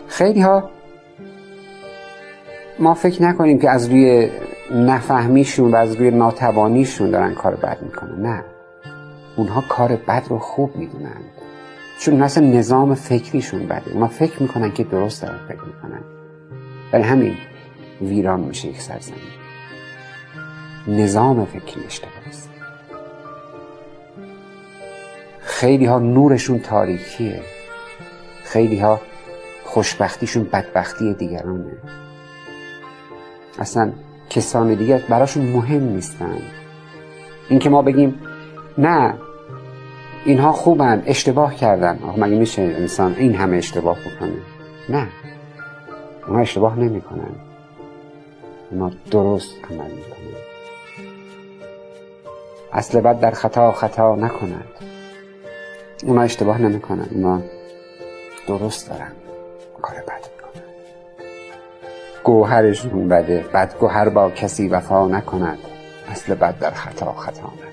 خیلی ها ما فکر نکنیم که از روی نفهمیشون و از روی ناتوانیشون دارن کار بد میکنن. نه، اونها کار بد رو خوب میدونن، چون مثلا نظام فکریشون بده. اونا فکر میکنن که درست دارن فکر میکنن، برای همین ویران میشه یک سرزمین. نظام فکری اشتباه است. خیلی ها نورشون تاریکیه، خیلی ها خوشبختیشون بدبختی دیگرانه. اصلا کسان دیگر براشون مهم نیستن. این که ما بگیم نه اینها خوبن، اشتباه کردن، مگه میشه انسان این همه اشتباه بکنه؟ نه، اونها اشتباه نمی کنن، اونها درست عمل می کنن. اصل بد در خطا نکند. اونها اشتباه نمی کنن، اونها درست دارن کار بد می کنن. گوهرشون بده، بد گوهر با کسی وفا نکند. اصل بد در خطا نکند.